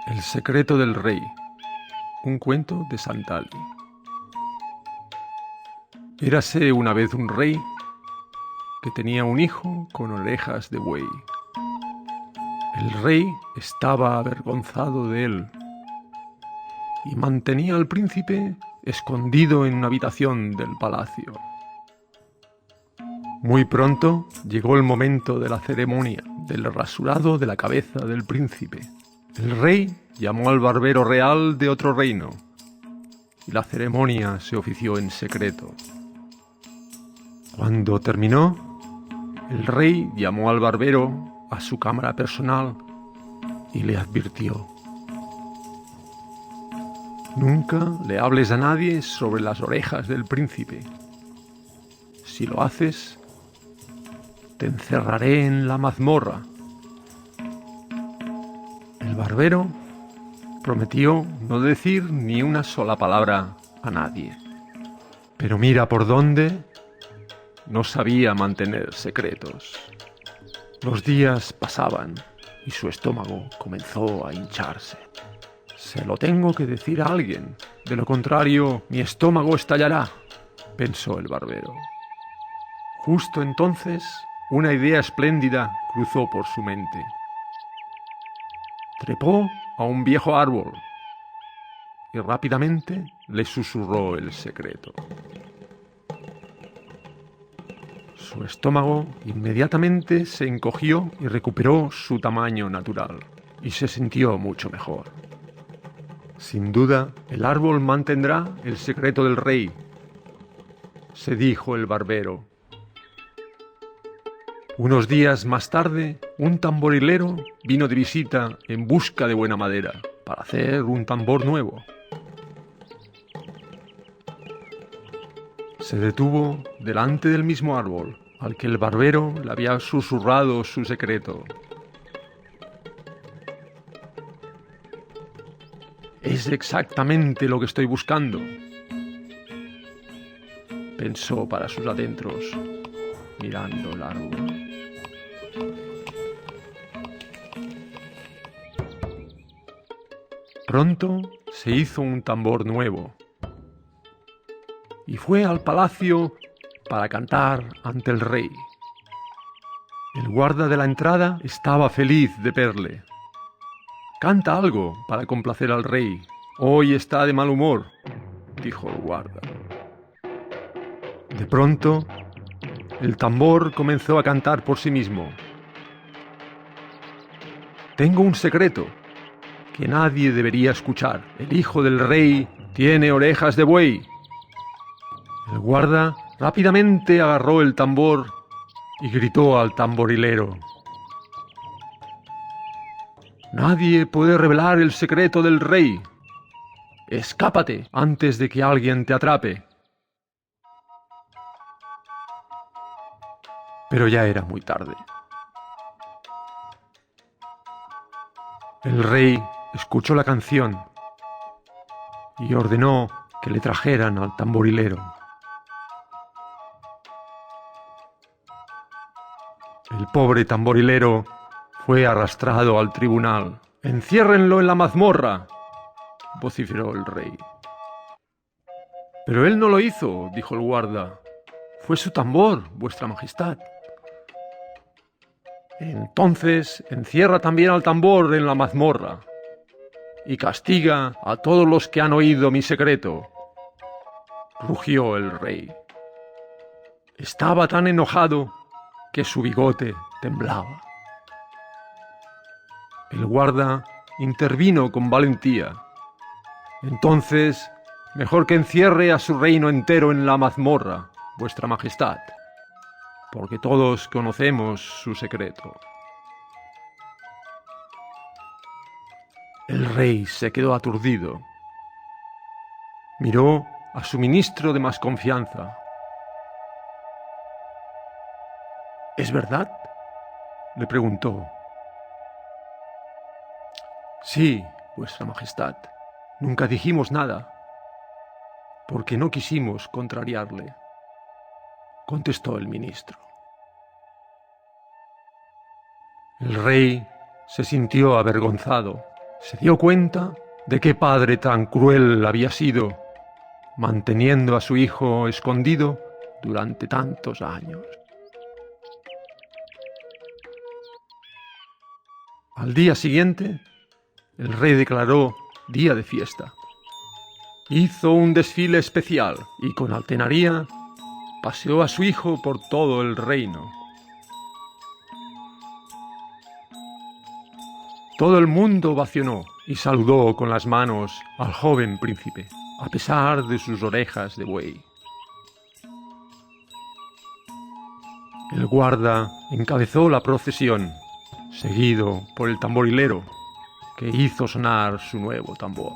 El secreto del rey. Un cuento de Santali. Érase una vez un rey que tenía un hijo con orejas de buey. El rey estaba avergonzado de él y mantenía al príncipe escondido en una habitación del palacio. Muy pronto llegó el momento de la ceremonia del rasurado de la cabeza del príncipe. El rey llamó al barbero real de otro reino y la ceremonia se ofició en secreto. Cuando terminó, el rey llamó al barbero a su cámara personal y le advirtió: nunca le hables a nadie sobre las orejas del príncipe. Si lo haces, te encerraré en la mazmorra. El barbero prometió no decir ni una sola palabra a nadie. Pero mira por dónde, no sabía mantener secretos. Los días pasaban y su estómago comenzó a hincharse. Se lo tengo que decir a alguien, de lo contrario mi estómago estallará, pensó el barbero. Justo entonces, una idea espléndida cruzó por su mente. Trepó a un viejo árbol y rápidamente le susurró el secreto. Su estómago inmediatamente se encogió y recuperó su tamaño natural, y se sintió mucho mejor. Sin duda, el árbol mantendrá el secreto del rey, se dijo el barbero. Unos días más tarde, un tamborilero vino de visita en busca de buena madera para hacer un tambor nuevo. Se detuvo delante del mismo árbol al que el barbero le había susurrado su secreto. Es exactamente lo que estoy buscando, pensó para sus adentros, mirando el árbol. Pronto se hizo un tambor nuevo y fue al palacio para cantar ante el rey. El guarda de la entrada estaba feliz de verle. «Canta algo para complacer al rey. Hoy está de mal humor», dijo el guarda. De pronto, el tambor comenzó a cantar por sí mismo. «Tengo un secreto que nadie debería escuchar. El hijo del rey tiene orejas de buey». El guarda rápidamente agarró el tambor y gritó al tamborilero: «Nadie puede revelar el secreto del rey. Escápate antes de que alguien te atrape». Pero ya era muy tarde. El rey escuchó la canción y ordenó que le trajeran al tamborilero. El pobre tamborilero fue arrastrado al tribunal. «¡Enciérrenlo en la mazmorra!», vociferó el rey. «Pero él no lo hizo», dijo el guarda. «Fue su tambor, vuestra majestad». «Entonces encierra también al tambor en la mazmorra y castiga a todos los que han oído mi secreto», rugió el rey. Estaba tan enojado que su bigote temblaba. El guarda intervino con valentía. «Entonces, mejor que encierre a su reino entero en la mazmorra, vuestra majestad, porque todos conocemos su secreto». El rey se quedó aturdido. Miró a su ministro de más confianza. «¿Es verdad?», le preguntó. «Sí, vuestra majestad. Nunca dijimos nada, porque no quisimos contrariarle», contestó el ministro. El rey se sintió avergonzado Se dio cuenta de qué padre tan cruel había sido, manteniendo a su hijo escondido durante tantos años. Al día siguiente, el rey declaró día de fiesta. Hizo un desfile especial y con altanería paseó a su hijo por todo el reino. Todo el mundo ovacionó y saludó con las manos al joven príncipe, a pesar de sus orejas de buey. El guarda encabezó la procesión, seguido por el tamborilero, que hizo sonar su nuevo tambor.